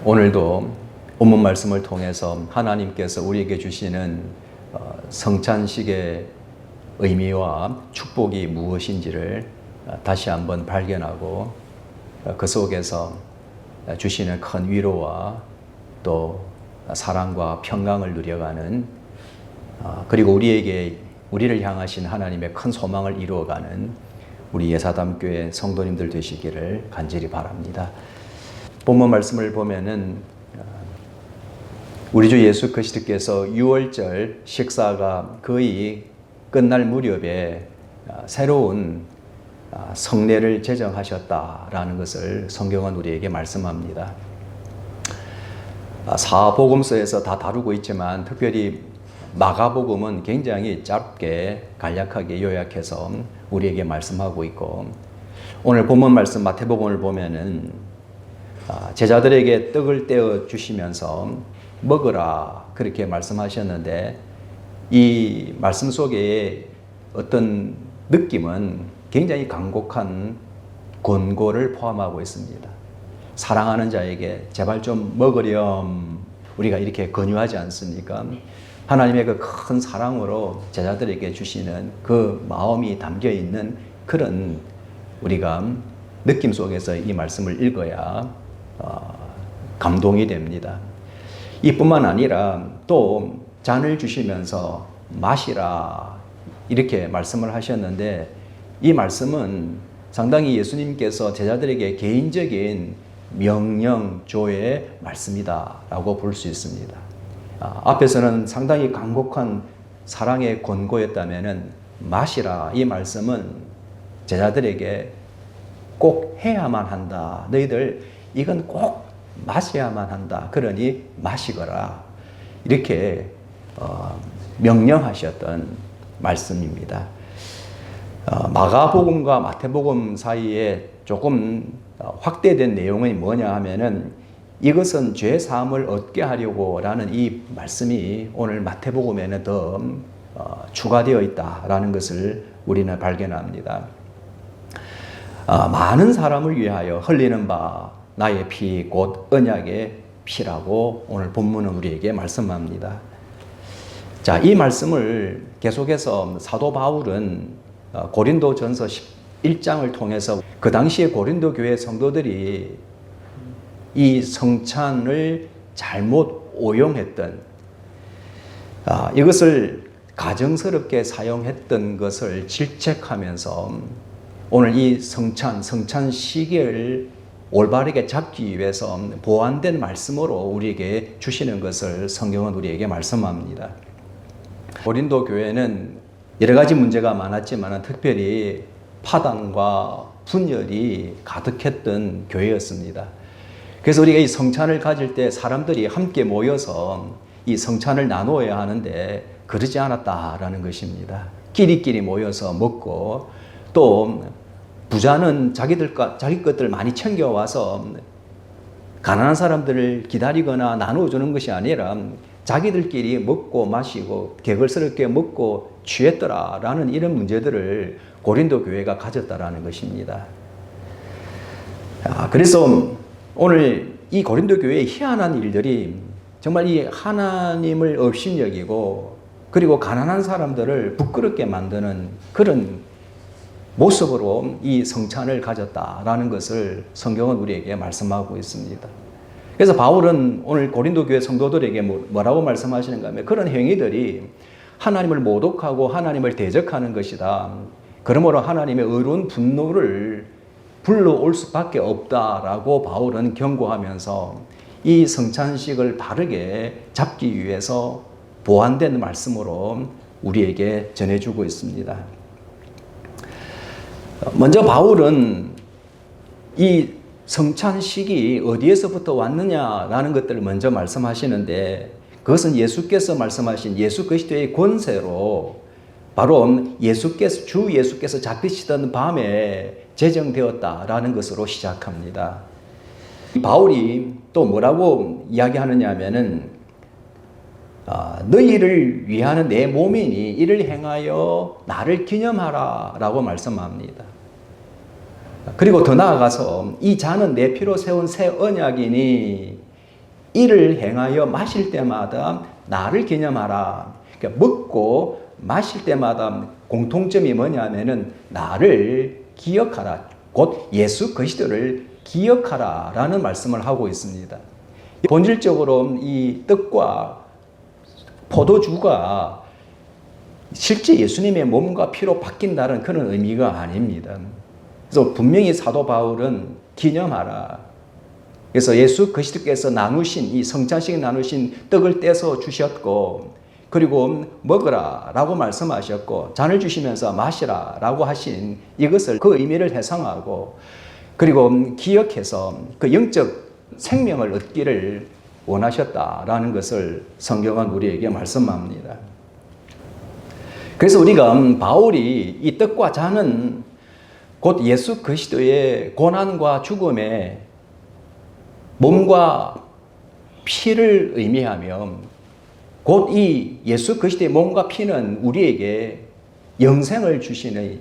오늘도 본문 말씀을 통해서 하나님께서 우리에게 주시는 성찬식의 의미와 축복이 무엇인지를 다시 한번 발견하고 그 속에서 주시는 큰 위로와 또 사랑과 평강을 누려가는 그리고 우리를 향하신 하나님의 큰 소망을 이루어가는 우리 예사담교회 성도님들 되시기를 간절히 바랍니다. 본문 말씀을 보면은 우리 주 예수 그리스도께서 유월절 식사가 거의 끝날 무렵에 새로운 성례를 제정하셨다라는 것을 성경은 우리에게 말씀합니다. 사복음서에서 다 다루고 있지만 특별히 마가복음은 굉장히 짧게 간략하게 요약해서 우리에게 말씀하고 있고, 오늘 본문 말씀 마태복음을 보면은 제자들에게 떡을 떼어 주시면서 먹으라 그렇게 말씀하셨는데, 이 말씀 속에 어떤 느낌은 굉장히 간곡한 권고를 포함하고 있습니다. 사랑하는 자에게 제발 좀 먹으렴, 우리가 이렇게 권유하지 않습니까? 하나님의 그 큰 사랑으로 제자들에게 주시는 그 마음이 담겨 있는 그런 우리가 느낌 속에서 이 말씀을 읽어야 감동이 됩니다. 이뿐만 아니라 또 잔을 주시면서 마시라 이렇게 말씀을 하셨는데, 이 말씀은 상당히 예수님께서 제자들에게 개인적인 명령조의 말씀이다라고 볼 수 있습니다. 앞에서는 상당히 간곡한 사랑의 권고였다면은 마시라 이 말씀은 제자들에게 꼭 해야만 한다. 너희들 이건 꼭 마셔야만 한다. 그러니 마시거라. 이렇게 명령하셨던 말씀입니다. 마가복음과 마태복음 사이에 조금 확대된 내용은 뭐냐 하면은, 이것은 죄 사함을 얻게 하려고 라는 이 말씀이 오늘 마태복음에는 더 추가되어 있다라는 것을 우리는 발견합니다. 많은 사람을 위하여 흘리는 바 나의 피 곧 언약의 피라고 오늘 본문은 우리에게 말씀합니다. 자, 이 말씀을 계속해서 사도 바울은 고린도전서 11장을 통해서 그 당시에 고린도 교회 성도들이 이 성찬을 잘못 오용했던, 이것을 가정스럽게 사용했던 것을 질책하면서 오늘 이 성찬 시기를 올바르게 잡기 위해서 보완된 말씀으로 우리에게 주시는 것을 성경은 우리에게 말씀합니다. 고린도 교회는 여러 가지 문제가 많았지만 특별히 파당과 분열이 가득했던 교회였습니다. 그래서 우리가 이 성찬을 가질 때 사람들이 함께 모여서 이 성찬을 나누어야 하는데 그러지 않았다라는 것입니다. 끼리끼리 모여서 먹고, 또 부자는 자기 것들 많이 챙겨와서 가난한 사람들을 기다리거나 나누어주는 것이 아니라 자기들끼리 먹고 마시고 개걸스럽게 먹고 취했더라라는 이런 문제들을 고린도 교회가 가졌다라는 것입니다. 그래서 오늘 이 고린도 교회의 희한한 일들이 정말 이 하나님을 업신여기고 그리고 가난한 사람들을 부끄럽게 만드는 그런 모습으로 이 성찬을 가졌다라는 것을 성경은 우리에게 말씀하고 있습니다. 그래서 바울은 오늘 고린도 교회 성도들에게 뭐라고 말씀하시는가 하면, 그런 행위들이 하나님을 모독하고 하나님을 대적하는 것이다. 그러므로 하나님의 의로운 분노를 불러올 수밖에 없다라고 바울은 경고하면서 이 성찬식을 바르게 잡기 위해서 보완된 말씀으로 우리에게 전해주고 있습니다. 먼저 바울은 이 성찬식이 어디에서부터 왔느냐라는 것들을 먼저 말씀하시는데, 그것은 예수께서 말씀하신 예수 그리스도의 권세로 바로 주 예수께서 잡히시던 밤에 제정되었다라는 것으로 시작합니다. 바울이 또 뭐라고 이야기하느냐 하면은, 너희를 위하는 내 몸이니 이를 행하여 나를 기념하라 라고 말씀합니다. 그리고 더 나아가서 이 잔은 내 피로 세운 새 언약이니 이를 행하여 마실 때마다 나를 기념하라. 그러니까 먹고 마실 때마다 공통점이 뭐냐면은 나를 기억하라. 곧 예수 그리스도를 기억하라 라는 말씀을 하고 있습니다. 본질적으로 이 떡과 포도주가 실제 예수님의 몸과 피로 바뀐다는 그런 의미가 아닙니다. 그래서 분명히 사도 바울은 기념하라. 그래서 예수 그리스도께서 나누신 이 성찬식 나누신 떡을 떼서 주셨고, 그리고 먹으라 라고 말씀하셨고, 잔을 주시면서 마시라 라고 하신 이것을 그 의미를 해상하고, 그리고 기억해서 그 영적 생명을 얻기를 원하셨다라는 것을 성경은 우리에게 말씀합니다. 그래서 우리가 바울이 이 떡과 잔은 곧 예수 그리스도의 고난과 죽음의 몸과 피를 의미하며, 곧 이 예수 그리스도의 몸과 피는 우리에게 영생을 주시는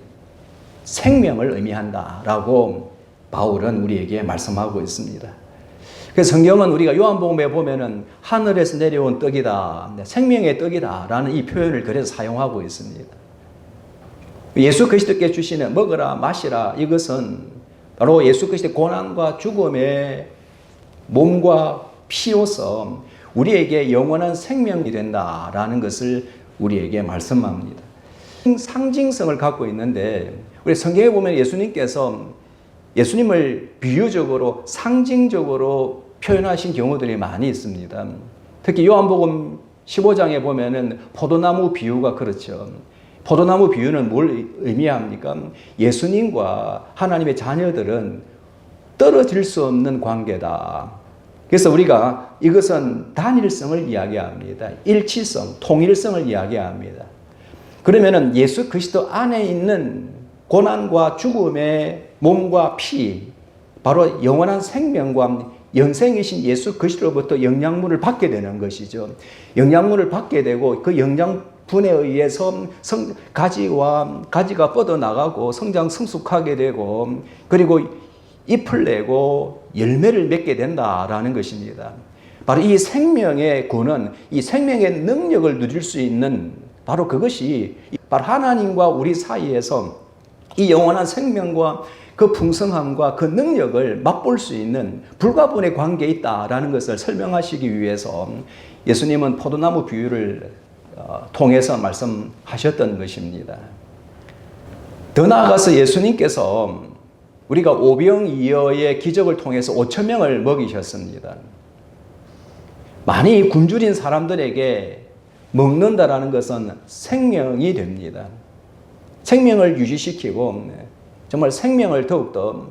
생명을 의미한다라고 바울은 우리에게 말씀하고 있습니다. 그래서 성경은 우리가 요한복음에 보면은 하늘에서 내려온 떡이다, 생명의 떡이다 라는 이 표현을 그래서 사용하고 있습니다. 예수 그리스도께 주시는 먹으라 마시라, 이것은 바로 예수 그리스도의 고난과 죽음의 몸과 피로서 우리에게 영원한 생명이 된다라는 것을 우리에게 말씀합니다. 상징성을 갖고 있는데, 우리 성경에 보면 예수님을 비유적으로 상징적으로 표현하신 경우들이 많이 있습니다. 특히 요한복음 15장에 보면은 포도나무 비유가 그렇죠. 포도나무 비유는 뭘 의미합니까? 예수님과 하나님의 자녀들은 떨어질 수 없는 관계다. 그래서 우리가 이것은 단일성을 이야기합니다. 일치성, 통일성을 이야기합니다. 그러면은 예수 그리스도 안에 있는 고난과 죽음의 몸과 피, 바로 영원한 생명과 영생이신 예수 그리스도로부터 영양분을 받게 되는 것이죠. 영양분을 받게 되고 그 영양분에 의해서 가지가 뻗어나가고 성장 성숙하게 되고, 그리고 잎을 내고 열매를 맺게 된다라는 것입니다. 바로 이 생명의 구원, 이 생명의 능력을 누릴 수 있는 바로 그것이 바로 하나님과 우리 사이에서 이 영원한 생명과 그 풍성함과 그 능력을 맛볼 수 있는 불가분의 관계에 있다라는 것을 설명하시기 위해서 예수님은 포도나무 비유를 통해서 말씀하셨던 것입니다. 더 나아가서 예수님께서 우리가 오병이어의 기적을 통해서 5천 명을 먹이셨습니다. 많이 굶주린 사람들에게 먹는다라는 것은 생명이 됩니다. 생명을 유지시키고 정말 생명을 더욱더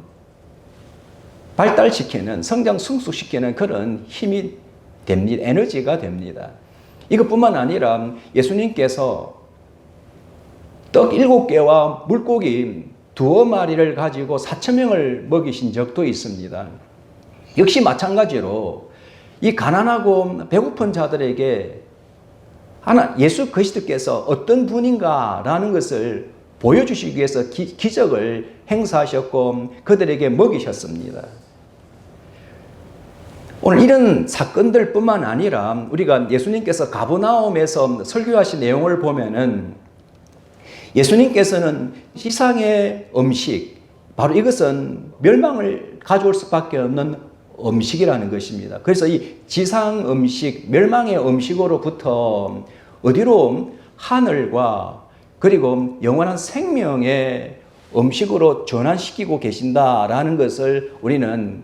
발달시키는, 성장 성숙시키는 그런 힘이 됩니다. 에너지가 됩니다. 이것뿐만 아니라 예수님께서 떡 7개와 물고기 2마리를 가지고 4천 명을 먹이신 적도 있습니다. 역시 마찬가지로 이 가난하고 배고픈 자들에게 예수 그리스도께서 어떤 분인가라는 것을 보여주시기 위해서 기적을 행사하셨고 그들에게 먹이셨습니다. 오늘 이런 사건들뿐만 아니라 우리가 예수님께서 가버나움에서 설교하신 내용을 보면은 예수님께서는 지상의 음식, 바로 이것은 멸망을 가져올 수밖에 없는 음식이라는 것입니다. 그래서 이 지상 음식, 멸망의 음식으로부터 어디로? 하늘과 그리고 영원한 생명의 음식으로 전환시키고 계신다라는 것을 우리는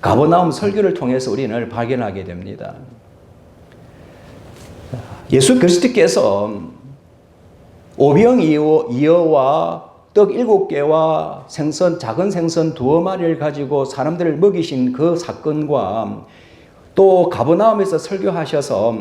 가버나움 설교를 통해서 우리는 발견하게 됩니다. 예수 그리스도께서 오병이어와 떡 7개와 작은 생선 2마리를 가지고 사람들을 먹이신 그 사건과 또 가버나움에서 설교하셔서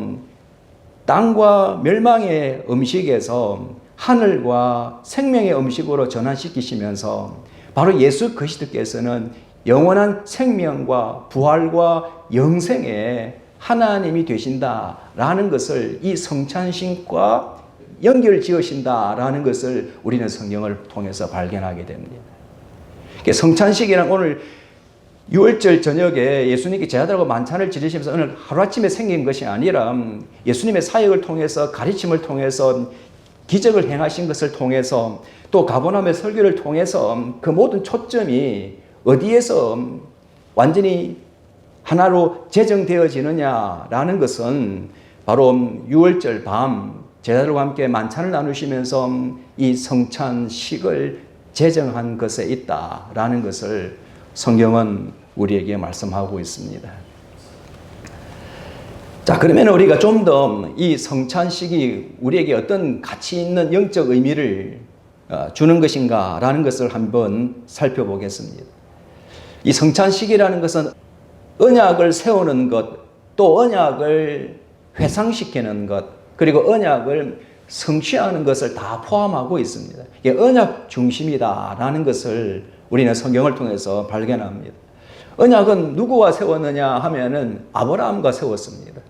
땅과 멸망의 음식에서 하늘과 생명의 음식으로 전환시키시면서 바로 예수 그리스도께서는 영원한 생명과 부활과 영생의 하나님이 되신다라는 것을 이 성찬식과 연결 지으신다라는 것을 우리는 성경을 통해서 발견하게 됩니다. 성찬식이란 오늘 6월절 저녁에 예수님께 제자들하고 만찬을 지내시면서 오늘 하루아침에 생긴 것이 아니라 예수님의 사역을 통해서 가르침을 통해서 기적을 행하신 것을 통해서 또 가버나움의 설교를 통해서 그 모든 초점이 어디에서 완전히 하나로 재정되어지느냐라는 것은 바로 6월절 밤 제자들과 함께 만찬을 나누시면서 이 성찬식을 제정한 것에 있다라는 것을 성경은 우리에게 말씀하고 있습니다. 자, 그러면 우리가 좀 더 이 성찬식이 우리에게 어떤 가치 있는 영적 의미를 주는 것인가라는 것을 한번 살펴보겠습니다. 이 성찬식이라는 것은 언약을 세우는 것, 또 언약을 회상시키는 것, 그리고 언약을 성취하는 것을 다 포함하고 있습니다. 이게 언약 중심이다라는 것을 우리는 성경을 통해서 발견합니다. 언약은 누구와 세웠느냐 하면은 아브라함과 세웠습니다.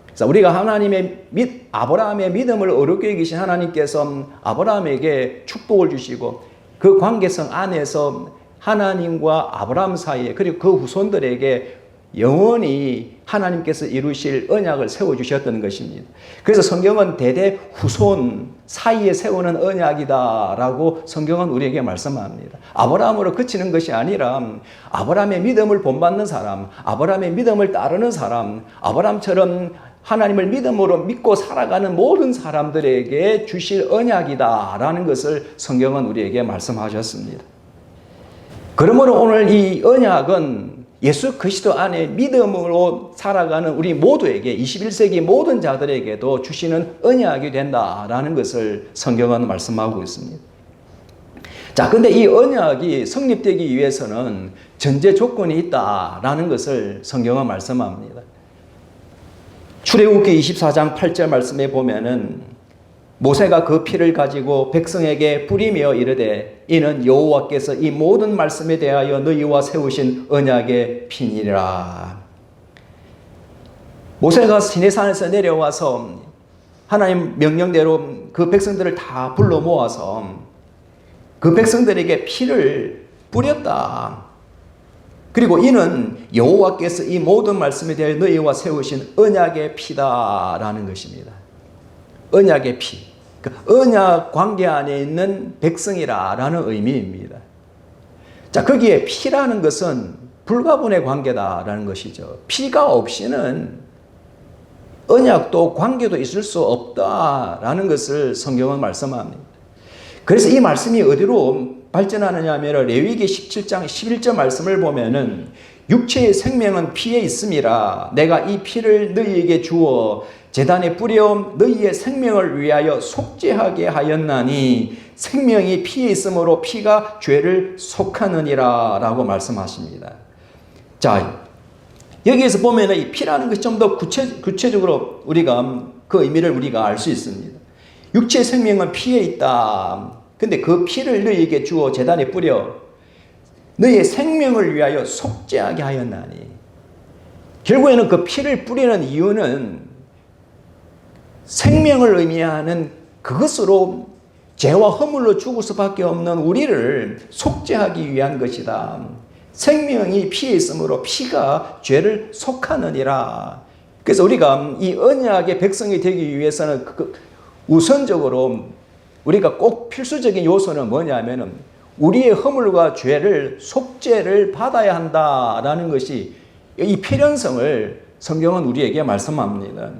그래서 우리가 아브라함의 믿음을 어렵게 여기신 하나님께서 아브라함에게 축복을 주시고 그 관계성 안에서 하나님과 아브라함 사이에 그리고 그 후손들에게 영원히 하나님께서 이루실 언약을 세워주셨던 것입니다. 그래서 성경은 대대 후손 사이에 세우는 언약이다라고 성경은 우리에게 말씀합니다. 아브라함으로 그치는 것이 아니라 아브라함의 믿음을 본받는 사람, 아브라함의 믿음을 따르는 사람, 아브라함처럼 하나님을 믿음으로 믿고 살아가는 모든 사람들에게 주실 언약이다라는 것을 성경은 우리에게 말씀하셨습니다. 그러므로 오늘 이 언약은 예수 그리스도 안에 믿음으로 살아가는 우리 모두에게 21세기 모든 자들에게도 주시는 언약이 된다라는 것을 성경은 말씀하고 있습니다. 자, 근데 이 언약이 성립되기 위해서는 전제 조건이 있다라는 것을 성경은 말씀합니다. 출애굽기 24장 8절 말씀에 보면은 모세가 그 피를 가지고 백성에게 뿌리며 이르되 이는 여호와께서 이 모든 말씀에 대하여 너희와 세우신 언약의 피니라. 모세가 시내산에서 내려와서 하나님 명령대로 그 백성들을 다 불러 모아서 그 백성들에게 피를 뿌렸다. 그리고 이는 여호와께서 이 모든 말씀에 대하여 너희와 세우신 언약의 피다라는 것입니다. 언약의 피. 언약 관계 안에 있는 백성이라는 의미입니다. 자, 거기에 피라는 것은 불가분의 관계다라는 것이죠. 피가 없이는 언약도 관계도 있을 수 없다라는 것을 성경은 말씀합니다. 그래서 이 말씀이 어디로 발전하느냐 하면 레위기 17장 11절 말씀을 보면은 육체의 생명은 피에 있음이라 내가 이 피를 너희에게 주어 제단에 뿌려 너희의 생명을 위하여 속죄하게 하였나니 생명이 피에 있으므로 피가 죄를 속하느니라 라고 말씀하십니다. 자, 여기에서 보면 이 피라는 것이 좀 더 구체적으로 우리가 그 의미를 우리가 알 수 있습니다. 육체의 생명은 피에 있다. 근데 그 피를 너희에게 주어 제단에 뿌려 너희의 생명을 위하여 속죄하게 하였나니. 결국에는 그 피를 뿌리는 이유는 생명을 의미하는 그것으로 죄와 허물로 죽을 수밖에 없는 우리를 속죄하기 위한 것이다. 생명이 피에 있으므로 피가 죄를 속하느니라. 그래서 우리가 이 언약의 백성이 되기 위해서는 우선적으로 우리가 꼭 필수적인 요소는 뭐냐면은 우리의 허물과 죄를 속죄를 받아야 한다라는 것이 이 필연성을 성경은 우리에게 말씀합니다.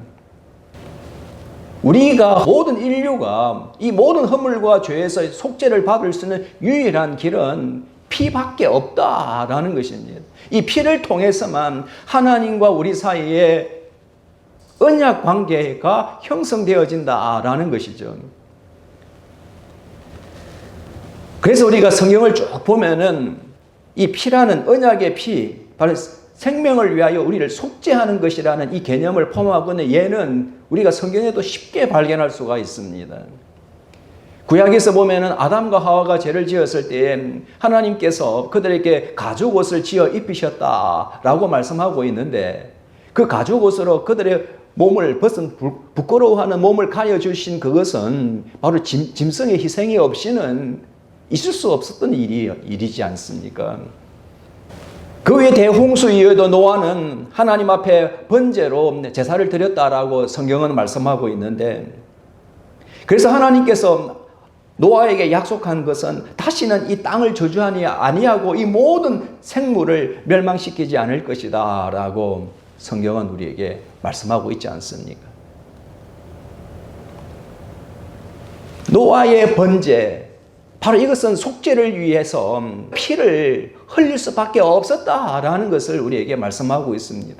우리가 모든 인류가 이 모든 허물과 죄에서 속죄를 받을 수 있는 유일한 길은 피밖에 없다라는 것입니다. 이 피를 통해서만 하나님과 우리 사이에 언약 관계가 형성되어진다라는 것이죠. 그래서 우리가 성경을 쭉 보면은 이 피라는 언약의 피, 바로 생명을 위하여 우리를 속죄하는 것이라는 이 개념을 포함하고는 얘는 우리가 성경에도 쉽게 발견할 수가 있습니다. 구약에서 보면은 아담과 하와가 죄를 지었을 때 하나님께서 그들에게 가죽 옷을 지어 입히셨다라고 말씀하고 있는데 그 가죽 옷으로 그들의 몸을 벗은 부끄러워하는 몸을 가려주신 그것은 바로 짐승의 희생이 없이는 있을 수 없었던 일이지 않습니까? 그 그 후에 대홍수 이후에도 노아는 하나님 앞에 번제로 제사를 드렸다라고 성경은 말씀하고 있는데, 그래서 하나님께서 노아에게 약속한 것은 다시는 이 땅을 저주하니 아니하고 이 모든 생물을 멸망시키지 않을 것이다 라고 성경은 우리에게 말씀하고 있지 않습니까? 노아의 번제, 바로 이것은 속죄를 위해서 피를 흘릴 수밖에 없었다라는 것을 우리에게 말씀하고 있습니다.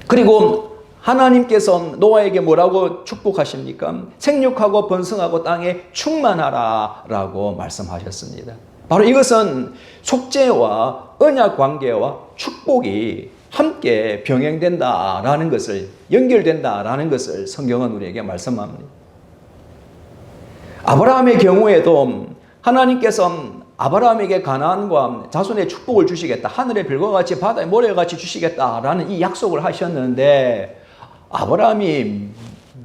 그리고 하나님께서 노아에게 뭐라고 축복하십니까? 생육하고 번성하고 땅에 충만하라 라고 말씀하셨습니다. 바로 이것은 속죄와 언약 관계와 축복이 함께 병행된다라는 것을, 연결된다라는 것을 성경은 우리에게 말씀합니다. 아브라함의 경우에도 하나님께서 아브라함에게 가나안과 자손의 축복을 주시겠다, 하늘의 별과 같이 바다의 모래와 같이 주시겠다라는 이 약속을 하셨는데, 아브라함이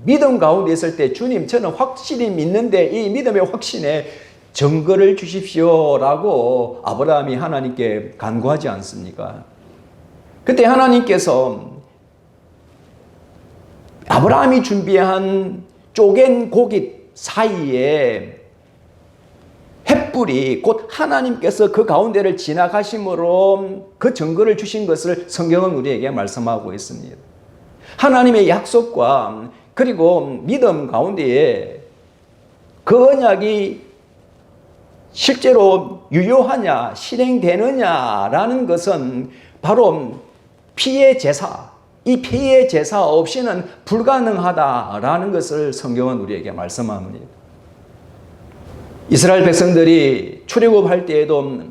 믿음 가운데 있을 때 주님 저는 확실히 믿는데 이 믿음의 확신에 증거를 주십시오라고 아브라함이 하나님께 간구하지 않습니까? 그때 하나님께서 아브라함이 준비한 쪼갠 고깃 사이에 횃불이 곧 하나님께서 그 가운데를 지나가심으로 그 증거를 주신 것을 성경은 우리에게 말씀하고 있습니다. 하나님의 약속과 그리고 믿음 가운데에 그 언약이 실제로 유효하냐, 실행되느냐라는 것은 바로 피의 제사, 이 피의 제사 없이는 불가능하다라는 것을 성경은 우리에게 말씀합니다. 이스라엘 백성들이 출애굽할 때에도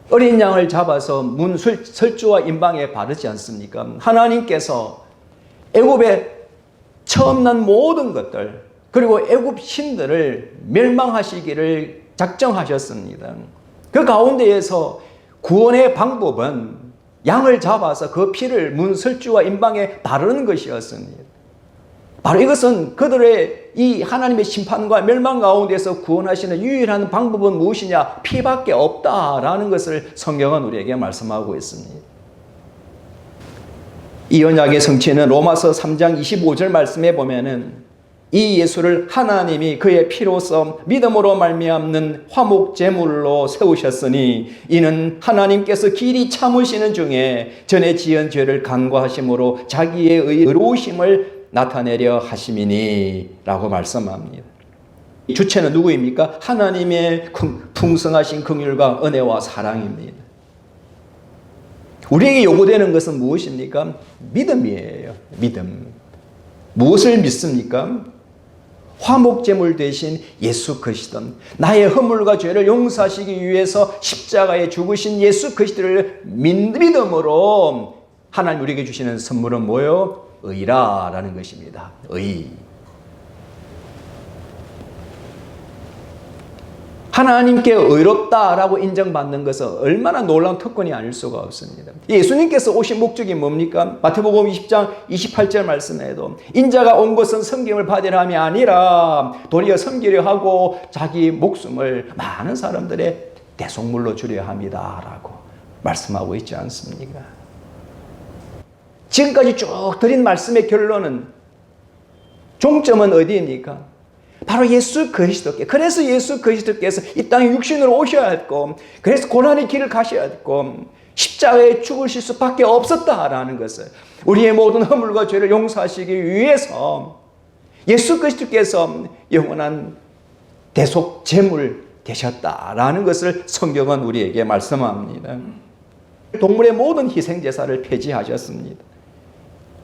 어린 양을 잡아서 문 설주와 임방에 바르지 않습니까? 하나님께서 애굽에 처음 난 모든 것들, 그리고 애굽 신들을 멸망하시기를 작정하셨습니다. 그 가운데에서 구원의 방법은 양을 잡아서 그 피를 문 설주와 임방에 바르는 것이었습니다. 바로 이것은 그들의 이 하나님의 심판과 멸망 가운데서 구원하시는 유일한 방법은 무엇이냐? 피밖에 없다라는 것을 성경은 우리에게 말씀하고 있습니다. 이 언약의 성취는 로마서 3장 25절 말씀에 보면은 이 예수를 하나님이 그의 피로서 믿음으로 말미암는 화목 제물로 세우셨으니 이는 하나님께서 길이 참으시는 중에 전에 지은 죄를 간과하심으로 자기의 의로우심을 나타내려 하심이니 라고 말씀합니다. 주체는 누구입니까? 하나님의 풍성하신 긍휼과 은혜와 사랑입니다. 우리에게 요구되는 것은 무엇입니까? 믿음이에요. 믿음. 무엇을 믿습니까? 화목제물 대신 예수 그리스도, 나의 허물과 죄를 용서하시기 위해서 십자가에 죽으신 예수 그리스도를 믿음으로 하나님 우리에게 주시는 선물은 뭐예요? 의라라는 것입니다. 의. 하나님께 의롭다라고 인정받는 것은 얼마나 놀라운 특권이 아닐 수가 없습니다. 예수님께서 오신 목적이 뭡니까? 마태복음 20장 28절 말씀에도 인자가 온 것은 섬김을 받으려 함이 아니라 도리어 섬기려 하고 자기 목숨을 많은 사람들의 대속물로 주려 합니다라고 말씀하고 있지 않습니까? 지금까지 쭉 드린 말씀의 결론은, 종점은 어디입니까? 바로 예수 그리스도께. 그래서 예수 그리스도께서 이 땅에 육신으로 오셔야 했고, 그래서 고난의 길을 가셔야 했고, 십자가에 죽으실 수밖에 없었다라는 것을, 우리의 모든 허물과 죄를 용서하시기 위해서 예수 그리스도께서 영원한 대속 제물 되셨다라는 것을 성경은 우리에게 말씀합니다. 동물의 모든 희생 제사를 폐지하셨습니다.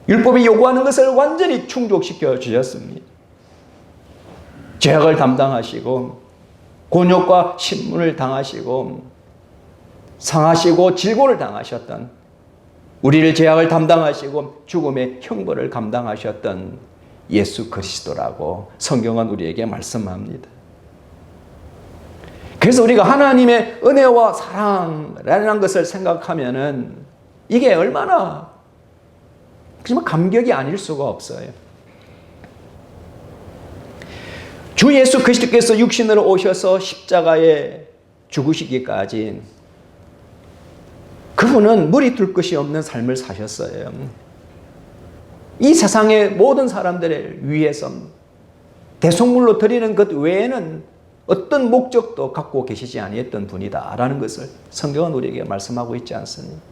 율법이 요구하는 것을 완전히 충족시켜 주셨습니다. 죄악을 담당하시고 곤욕과 신문을 당하시고 상하시고 질고를 당하셨던, 우리를 죄악을 담당하시고 죽음의 형벌을 감당하셨던 예수 그리스도라고 성경은 우리에게 말씀합니다. 그래서 우리가 하나님의 은혜와 사랑이라는 것을 생각하면은 이게 얼마나 정말 감격이 아닐 수가 없어요. 주 예수 그리스도께서 육신으로 오셔서 십자가에 죽으시기까지 그분은 물이 tul 것이 없는 삶을 사셨어요. 이 세상의 모든 사람들을 위해서 대속물로 드리는 것 외에는 어떤 목적도 갖고 계시지 아니했던 분이다라는 것을 성경은 우리에게 말씀하고 있지 않습니까?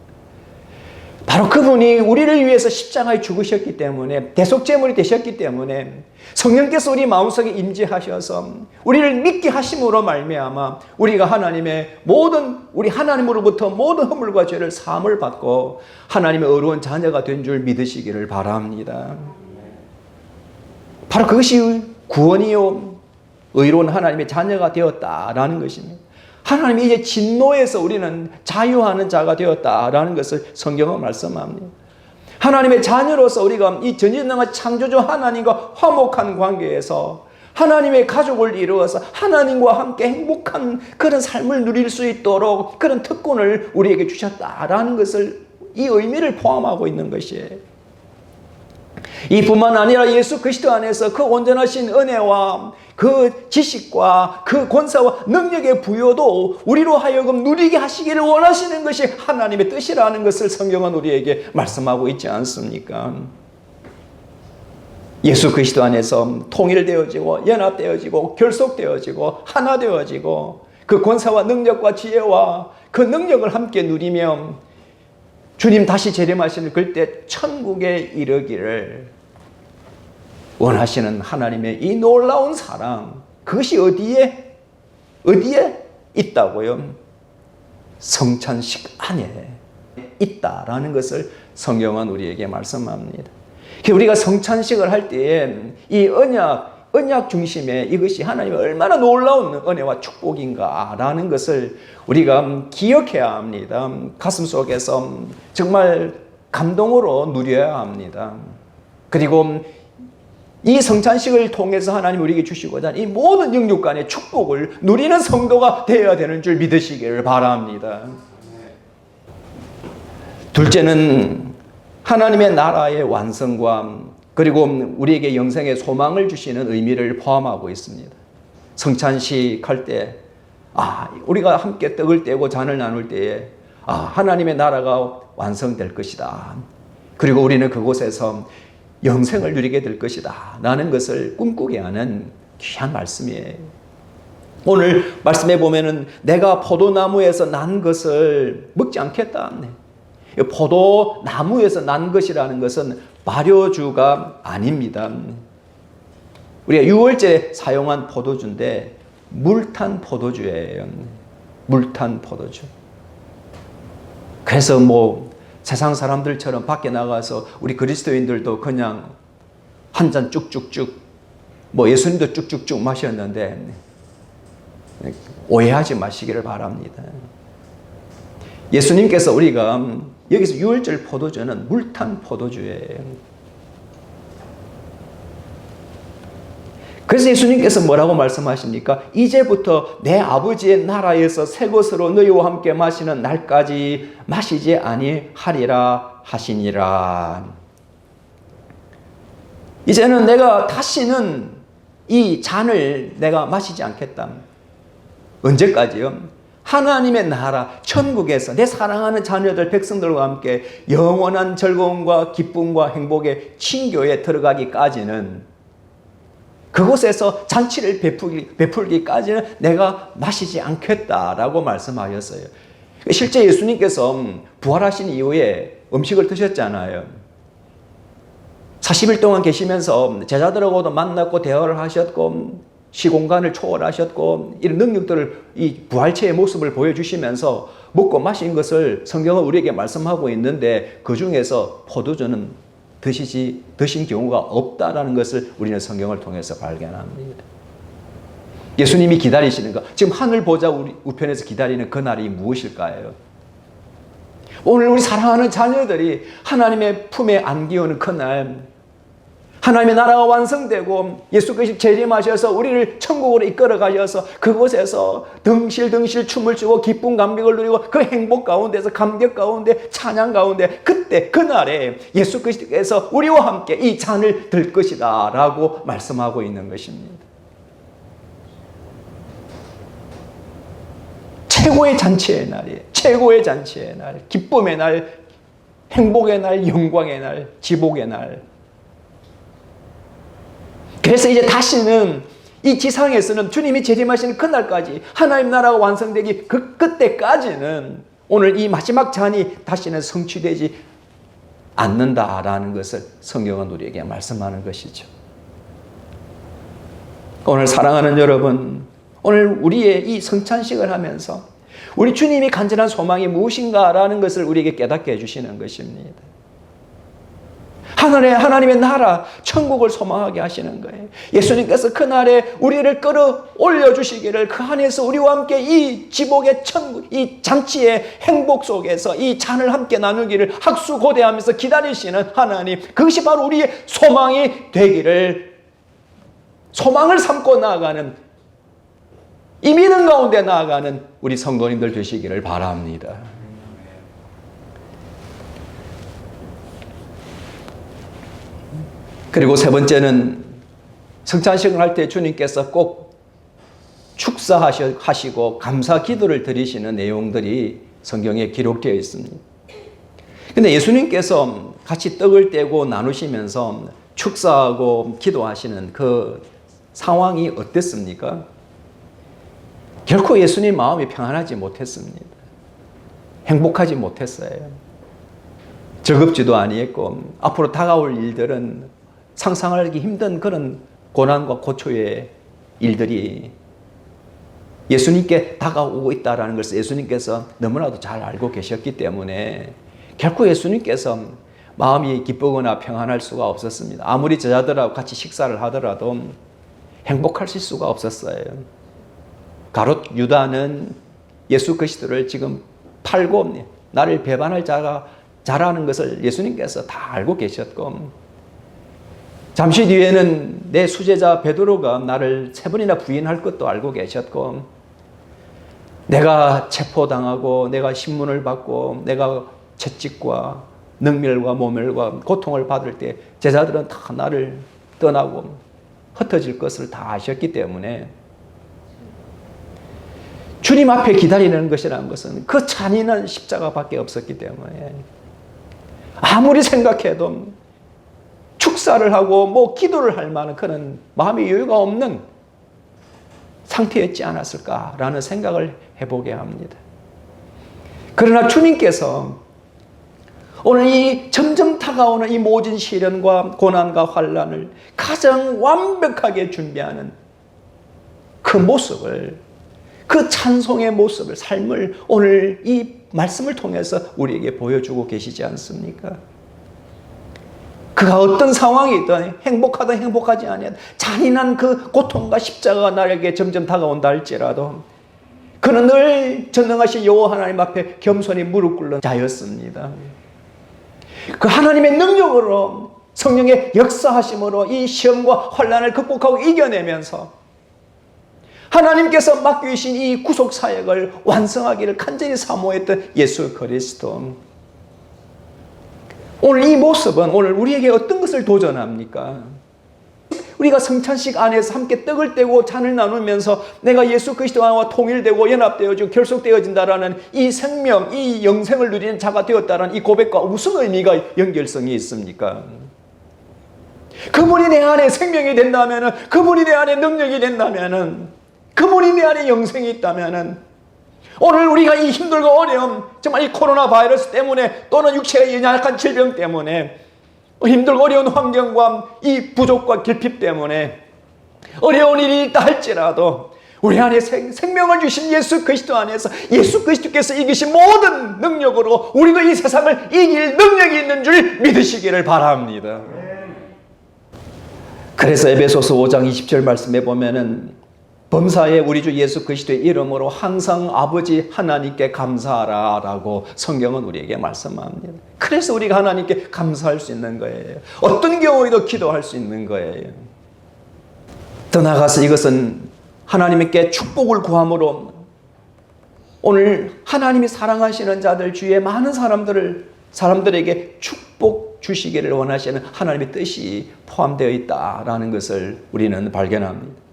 바로 그분이 우리를 위해서 십자가에 죽으셨기 때문에, 대속제물이 되셨기 때문에 성령께서 우리 마음속에 임재하셔서 우리를 믿게 하심으로 말미암아 우리가 우리 하나님으로부터 모든 허물과 죄를 사함을 받고 하나님의 의로운 자녀가 된 줄 믿으시기를 바랍니다. 바로 그것이 구원이요 의로운 하나님의 자녀가 되었다라는 것입니다. 하나님이 이제 진노에서 우리는 자유하는 자가 되었다라는 것을 성경은 말씀합니다. 하나님의 자녀로서 우리가 이 전지전능한 창조주 하나님과 화목한 관계에서 하나님의 가족을 이루어서 하나님과 함께 행복한 그런 삶을 누릴 수 있도록 그런 특권을 우리에게 주셨다라는 것을, 이 의미를 포함하고 있는 것이에요. 이뿐만 아니라 예수 그리스도 안에서 그 온전하신 은혜와 그 지식과 그 권세와 능력의 부여도 우리로 하여금 누리게 하시기를 원하시는 것이 하나님의 뜻이라는 것을 성경은 우리에게 말씀하고 있지 않습니까? 예수 그리스도 안에서 통일되어지고 연합되어지고 결속되어지고 하나 되어지고 그 권세와 능력과 지혜와 그 능력을 함께 누리며 주님 다시 재림하시는 그때 천국에 이르기를 원하시는 하나님의 이 놀라운 사랑, 그것이 어디에 있다고요? 성찬식 안에 있다라는 것을 성경은 우리에게 말씀합니다. 우리가 성찬식을 할 때에 이 언약 중심에 이것이 하나님의 얼마나 놀라운 은혜와 축복인가라는 것을 우리가 기억해야 합니다. 가슴 속에서 정말 감동으로 누려야 합니다. 그리고 이 성찬식을 통해서 하나님 우리에게 주시고자 하는 이 모든 영육 간의 축복을 누리는 성도가 되어야 되는 줄 믿으시기를 바랍니다. 둘째는 하나님의 나라의 완성과 그리고 우리에게 영생의 소망을 주시는 의미를 포함하고 있습니다. 성찬식 할 때 우리가 함께 떡을 떼고 잔을 나눌 때에 하나님의 나라가 완성될 것이다. 그리고 우리는 그곳에서 영생을 누리게 될 것이다 라는 것을 꿈꾸게 하는 귀한 말씀이에요. 오늘 말씀에 보면은 내가 포도나무에서 난 것을 먹지 않겠다. 포도나무에서 난 것이라는 것은 발효주가 아닙니다. 우리가 6월절에 사용한 포도주인데 물탄 포도주예요. 물탄 포도주. 그래서 세상 사람들처럼 밖에 나가서 우리 그리스도인들도 그냥 한 잔 쭉쭉쭉, 예수님도 쭉쭉쭉 마셨는데 오해하지 마시기를 바랍니다. 예수님께서 우리가 여기서 6월절 포도주는 물탄 포도주예요. 그래서 예수님께서 뭐라고 말씀하십니까? 이제부터 내 아버지의 나라에서 새 것으로 너희와 함께 마시는 날까지 마시지 아니하리라 하시니라. 이제는 내가 다시는 이 잔을 내가 마시지 않겠다. 언제까지요? 하나님의 나라, 천국에서 내 사랑하는 자녀들, 백성들과 함께 영원한 즐거움과 기쁨과 행복의 친교에 들어가기까지는, 그곳에서 잔치를 베풀기까지는 내가 마시지 않겠다라고 말씀하셨어요. 실제 예수님께서 부활하신 이후에 음식을 드셨잖아요. 40일 동안 계시면서 제자들하고도 만났고 대화를 하셨고 시공간을 초월하셨고 이런 능력들을, 이 부활체의 모습을 보여주시면서 먹고 마신 것을 성경은 우리에게 말씀하고 있는데 그 중에서 포도주는 드신 경우가 없다라는 것을 우리는 성경을 통해서 발견합니다. 예수님이 기다리시는 것, 지금 하늘 보좌 우편에서 기다리는 그 날이 무엇일까요? 오늘 우리 사랑하는 자녀들이 하나님의 품에 안기우는 그날, 하나님의 나라가 완성되고 예수 그리스도 재림하셔서 우리를 천국으로 이끌어 가셔서 그곳에서 덩실덩실 춤을 추고 기쁨 감격을 누리고 그 행복 가운데서 감격 가운데 찬양 가운데 그때 그날에 예수 그리스도께서 우리와 함께 이 잔을 들 것이다 라고 말씀하고 있는 것입니다. 최고의 잔치의 날이에요. 최고의 잔치의 날, 기쁨의 날, 행복의 날, 영광의 날, 지복의 날. 그래서 이제 다시는 이 지상에서는 주님이 재림하시는 그날까지 하나님 나라가 완성되기 그때까지는 오늘 이 마지막 잔이 다시는 성취되지 않는다라는 것을 성경은 우리에게 말씀하는 것이죠. 오늘 사랑하는 여러분, 오늘 우리의 이 성찬식을 하면서 우리 주님이 간절한 소망이 무엇인가라는 것을 우리에게 깨닫게 해주시는 것입니다. 하나님의 나라, 천국을 소망하게 하시는 거예요. 예수님께서 그날에 우리를 끌어올려 주시기를 그 안에서 우리와 함께 이 지복의 천국, 이 잔치의 행복 속에서 이 잔을 함께 나누기를 학수고대하면서 기다리시는 하나님, 그것이 바로 우리의 소망이 되기를, 소망을 삼고 나아가는, 이 믿음 가운데 나아가는 우리 성도님들 되시기를 바랍니다. 그리고 세 번째는 성찬식을 할 때 주님께서 꼭 축사하시고 감사 기도를 드리시는 내용들이 성경에 기록되어 있습니다. 근데 예수님께서 같이 떡을 떼고 나누시면서 축사하고 기도하시는 그 상황이 어땠습니까? 결코 예수님 마음이 평안하지 못했습니다. 행복하지 못했어요. 즐겁지도 아니했고 앞으로 다가올 일들은 상상하기 힘든 그런 고난과 고초의 일들이 예수님께 다가오고 있다는 것을 예수님께서 너무나도 잘 알고 계셨기 때문에 결코 예수님께서 마음이 기쁘거나 평안할 수가 없었습니다. 아무리 제자들하고 같이 식사를 하더라도 행복하실 수가 없었어요. 가롯 유다는 예수 그리스도를 지금 팔고 나를 배반할 자라는 것을 예수님께서 다 알고 계셨고, 잠시 뒤에는 내 수제자 베드로가 나를 3번이나 부인할 것도 알고 계셨고, 내가 체포당하고 내가 신문을 받고 내가 채찍과 능멸과 모멸과 고통을 받을 때 제자들은 다 나를 떠나고 흩어질 것을 다 아셨기 때문에 주님 앞에 기다리는 것이라는 것은 그 잔인한 십자가밖에 없었기 때문에 아무리 생각해도 축사를 하고 기도를 할 만한 그런 마음의 여유가 없는 상태였지 않았을까라는 생각을 해보게 합니다. 그러나 주님께서 오늘 이 점점 다가오는 이 모진 시련과 고난과 환난을 가장 완벽하게 준비하는 그 모습을, 그 찬송의 모습을, 삶을 오늘 이 말씀을 통해서 우리에게 보여주고 계시지 않습니까? 그가 어떤 상황이든 행복하든 행복하지 아니하든 잔인한 그 고통과 십자가가 나에게 점점 다가온다 할지라도 그는 늘 전능하신 여호와 하나님 앞에 겸손히 무릎 꿇는 자였습니다. 그 하나님의 능력으로, 성령의 역사하심으로 이 시험과 환난을 극복하고 이겨내면서 하나님께서 맡기신 이 구속 사역을 완성하기를 간절히 사모했던 예수 그리스도. 오늘 이 모습은 오늘 우리에게 어떤 것을 도전합니까? 우리가 성찬식 안에서 함께 떡을 떼고 잔을 나누면서 내가 예수 그리스도와 통일되고 연합되어지고 결속되어진다라는 이 생명, 이 영생을 누리는 자가 되었다는 이 고백과 무슨 의미가 연결성이 있습니까? 그분이 내 안에 생명이 된다면은, 그분이 내 안에 능력이 된다면은, 그분이 내 안에 영생이 있다면은 오늘 우리가 이 힘들고 어려움, 정말 이 코로나 바이러스 때문에 또는 육체의 연약한 질병 때문에 힘들고 어려운 환경과 이 부족과 결핍 때문에 어려운 일이 있다 할지라도 우리 안에 생명을 주신 예수 그리스도 안에서 예수 그리스도께서 이기신 모든 능력으로 우리도 이 세상을 이길 능력이 있는 줄 믿으시기를 바랍니다. 그래서 에베소서 5장 20절 말씀에 보면은 범사에 우리 주 예수 그리스도의 이름으로 항상 아버지 하나님께 감사하라 라고 성경은 우리에게 말씀합니다. 그래서 우리가 하나님께 감사할 수 있는 거예요. 어떤 경우에도 기도할 수 있는 거예요. 더 나아가서 이것은 하나님께 축복을 구함으로 오늘 하나님이 사랑하시는 자들 주위에 많은 사람들에게 축복 주시기를 원하시는 하나님의 뜻이 포함되어 있다라는 것을 우리는 발견합니다.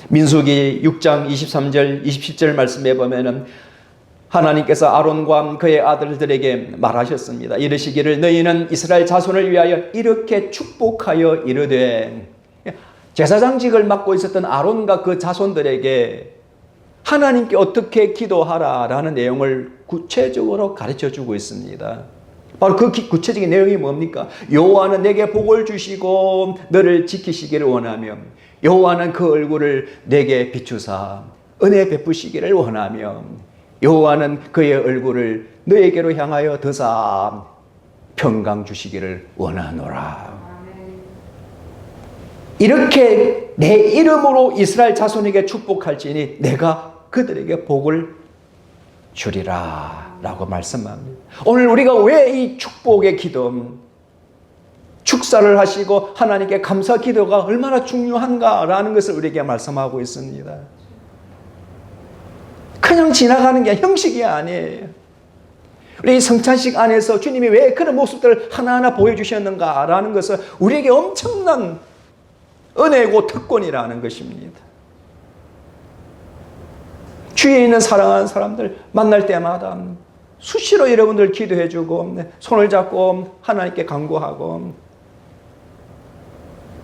민수기 6장 23절 27절 말씀에 보면은 하나님께서 아론과 그의 아들들에게 말하셨습니다. 이르시기를 너희는 이스라엘 자손을 위하여 이렇게 축복하여 이르되, 제사장직을 맡고 있었던 아론과 그 자손들에게 하나님께 어떻게 기도하라라는 내용을 구체적으로 가르쳐주고 있습니다. 바로 그 구체적인 내용이 뭡니까? 여호와는 내게 복을 주시고 너를 지키시기를 원하며, 여호와는 그 얼굴을 내게 비추사 은혜 베푸시기를 원하며, 여호와는 그의 얼굴을 너에게로 향하여 드사 평강 주시기를 원하노라. 이렇게 내 이름으로 이스라엘 자손에게 축복할지니 내가 그들에게 복을 주리라 라고 말씀합니다. 오늘 우리가 왜 이 축복의 기도, 축사를 하시고 하나님께 감사 기도가 얼마나 중요한가라는 것을 우리에게 말씀하고 있습니다. 그냥 지나가는 게 형식이 아니에요. 우리 성찬식 안에서 주님이 왜 그런 모습들을 하나하나 보여주셨는가라는 것은 우리에게 엄청난 은혜고 특권이라는 것입니다. 주위에 있는 사랑하는 사람들 만날 때마다 수시로 여러분들 기도해주고 손을 잡고 하나님께 간구하고,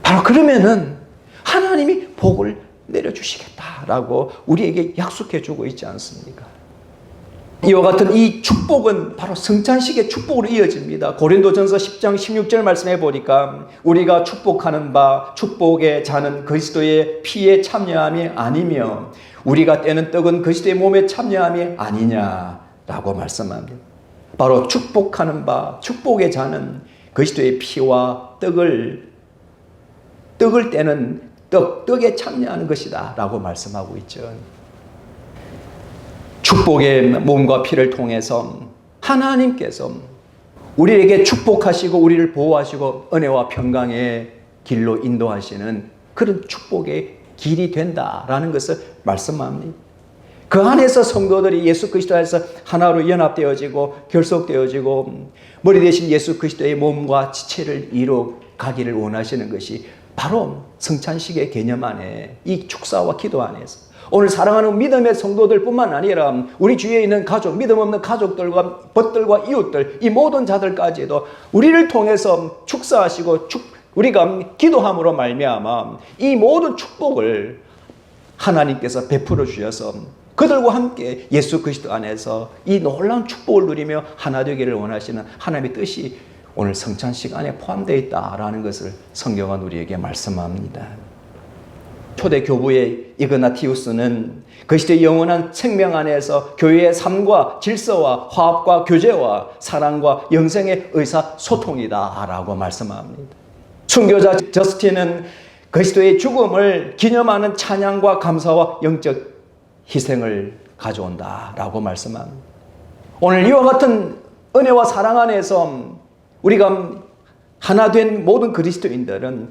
바로 그러면은 하나님이 복을 내려주시겠다라고 우리에게 약속해주고 있지 않습니까? 이와 같은 이 축복은 바로 성찬식의 축복으로 이어집니다. 고린도전서 10장 16절 말씀해 보니까 우리가 축복하는 바 축복의 잔은 그리스도의 피에 참여함이 아니며 우리가 떼는 떡은 그리스도의 몸에 참여함이 아니냐라고 말씀합니다. 바로 축복하는 바 축복의 잔은 그리스도의 피와 떡을 떼는 떡에 참여하는 것이다 라고 말씀하고 있죠. 축복의 몸과 피를 통해서 하나님께서 우리에게 축복하시고 우리를 보호하시고 은혜와 평강의 길로 인도하시는 그런 축복의 길이 된다라는 것을 말씀합니다. 그 안에서 성도들이 예수 그리스도 안에서 하나로 연합되어지고 결속되어지고 머리 대신 예수 그리스도의 몸과 지체를 이루어 가기를 원하시는 것이 바로 성찬식의 개념 안에, 이 축사와 기도 안에서 오늘 사랑하는 믿음의 성도들 뿐만 아니라 우리 주위에 있는 가족, 믿음 없는 가족들과 벗들과 이웃들, 이 모든 자들까지도 우리를 통해서 축사하시고 우리가 기도함으로 말미암아 이 모든 축복을 하나님께서 베풀어 주셔서 그들과 함께 예수 그리스도 안에서 이 놀라운 축복을 누리며 하나 되기를 원하시는 하나님의 뜻이 오늘 성찬식 안에 포함되어 있다라는 것을 성경은 우리에게 말씀합니다. 초대 교부의 이그나티우스는 그리스도의 영원한 생명 안에서 교회의 삶과 질서와 화합과 교제와 사랑과 영생의 의사소통이다 라고 말씀합니다. 순교자 저스틴은 그리스도의 죽음을 기념하는 찬양과 감사와 영적 희생을 가져온다 라고 말씀합니다. 오늘 이와 같은 은혜와 사랑 안에서 우리가 하나 된 모든 그리스도인들은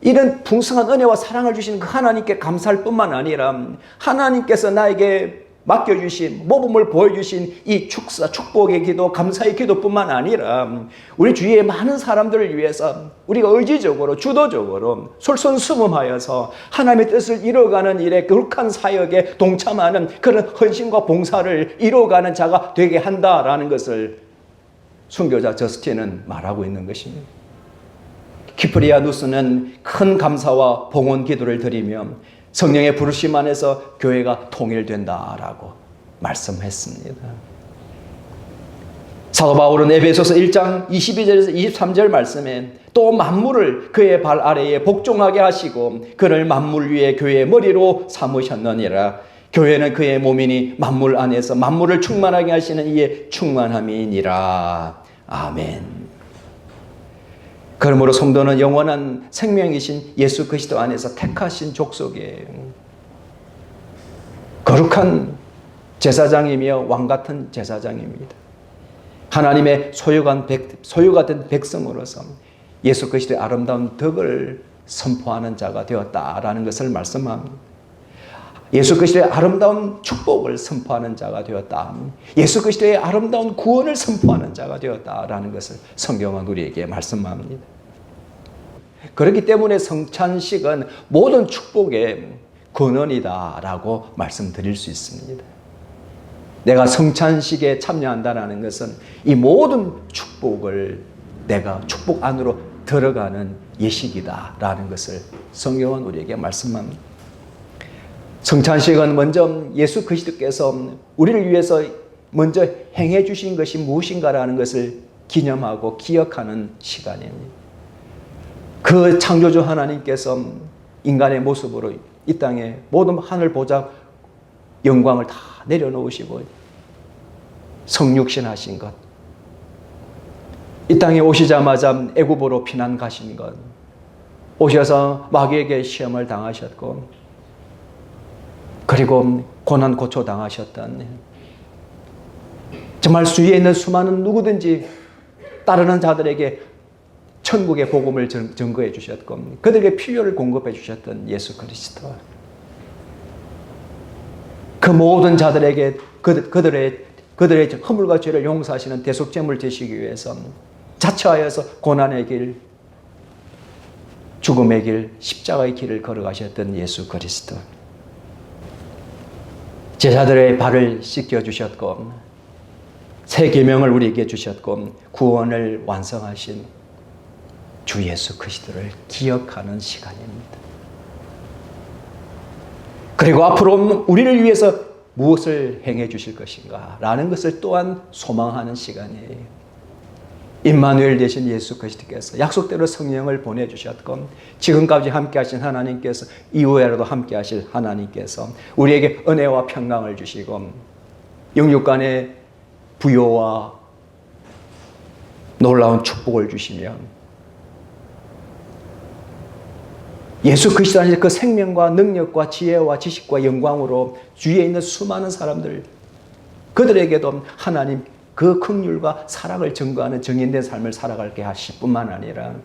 이런 풍성한 은혜와 사랑을 주신 그 하나님께 감사할 뿐만 아니라 하나님께서 나에게 맡겨주신 모범을 보여주신 이 축복의 기도, 감사의 기도뿐만 아니라 우리 주위에 많은 사람들을 위해서 우리가 의지적으로 주도적으로 솔선수범하여서 하나님의 뜻을 이루어가는 일에 거룩한 사역에 동참하는 그런 헌신과 봉사를 이루어가는 자가 되게 한다라는 것을 순교자 저스틴은 말하고 있는 것입니다. 키프리아누스는 큰 감사와 봉헌 기도를 드리며 성령의 부르심 안에서 교회가 통일된다라고 말씀했습니다. 사도 바울은 에베소서 1장 22절에서 23절 말씀에 또 만물을 그의 발 아래에 복종하게 하시고 그를 만물 위에 교회의 머리로 삼으셨느니라. 교회는 그의 몸이니 만물 안에서 만물을 충만하게 하시는 이의 충만함이니라. 아멘. 그러므로 성도는 영원한 생명이신 예수 그리스도 안에서 택하신 족속이에요. 거룩한 제사장이며 왕같은 제사장입니다. 하나님의 소유가 된 백성으로서 예수 그리스도의 아름다운 덕을 선포하는 자가 되었다라는 것을 말씀합니다. 예수 그리스도의 아름다운 축복을 선포하는 자가 되었다. 예수 그리스도의 아름다운 구원을 선포하는 자가 되었다라는 것을 성경은 우리에게 말씀합니다. 그렇기 때문에 성찬식은 모든 축복의 근원이다라고 말씀드릴 수 있습니다. 내가 성찬식에 참여한다는 것은 이 모든 축복을 내가 축복 안으로 들어가는 예식이다라는 것을 성경은 우리에게 말씀합니다. 성찬식은 먼저 예수 그리스도께서 우리를 위해서 먼저 행해 주신 것이 무엇인가라는 것을 기념하고 기억하는 시간입니다. 그 창조주 하나님께서 인간의 모습으로 이 땅에 모든 하늘 보좌 영광을 다 내려놓으시고 성육신 하신 것, 이 땅에 오시자마자 애굽으로 피난 가신 것, 오셔서 마귀에게 시험을 당하셨고 그리고 고난 고초 당하셨던, 정말 주위에 있는 수많은 누구든지 따르는 자들에게 천국의 복음을 증거해 주셨고 그들에게 필요를 공급해 주셨던 예수 그리스도, 그 모든 자들에게 그들의 허물과 죄를 용서하시는 대속제물 되시기 위해서 자처하여서 고난의 길, 죽음의 길, 십자가의 길을 걸어가셨던 예수 그리스도, 제자들의 발을 씻겨주셨고 새 계명을 우리에게 주셨고 구원을 완성하신 주 예수 그리스도를 기억하는 시간입니다. 그리고 앞으로 우리를 위해서 무엇을 행해 주실 것인가 라는 것을 또한 소망하는 시간이에요. 임마누엘 되신 예수 그리스도께서 약속대로 성령을 보내주셨고 지금까지 함께 하신 하나님께서 이후에라도 함께 하실 하나님께서 우리에게 은혜와 평강을 주시고 영육 간의 부요와 놀라운 축복을 주시며 예수 그리스도 안에서 그 생명과 능력과 지혜와 지식과 영광으로 주위에 있는 수많은 사람들, 그들에게도 하나님 그 긍휼과 사랑을 증거하는 정인된 삶을 살아가게 하실 뿐만 아니라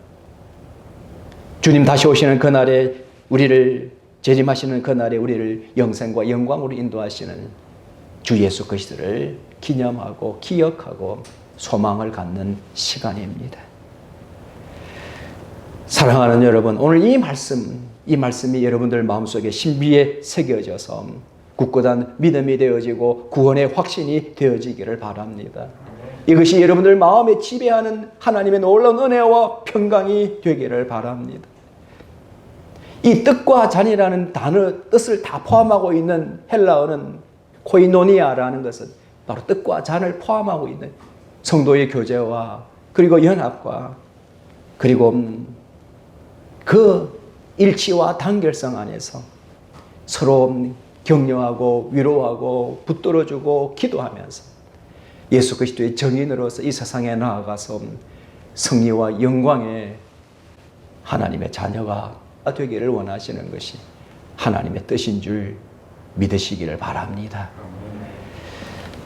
주님 다시 오시는 그날에 우리를 재림하시는 그날에 우리를 영생과 영광으로 인도하시는 주 예수 그리스도를 기념하고 기억하고 소망을 갖는 시간입니다. 사랑하는 여러분, 오늘 이 말씀이 여러분들 마음속에 신비에 새겨져서 굳건한 믿음이 되어지고 구원의 확신이 되어지기를 바랍니다. 이것이 여러분들 마음에 지배하는 하나님의 놀라운 은혜와 평강이 되기를 바랍니다. 이 뜻과 잔이라는 단어 뜻을 다 포함하고 있는 헬라어는 코이노니아라는 것은 바로 뜻과 잔을 포함하고 있는 성도의 교제와 그리고 연합과 그리고 그 일치와 단결성 안에서 서로 격려하고 위로하고 붙들어주고 기도하면서 예수 그리스도의 정인으로서 이 세상에 나아가서 승리와 영광의 하나님의 자녀가 되기를 원하시는 것이 하나님의 뜻인 줄 믿으시기를 바랍니다.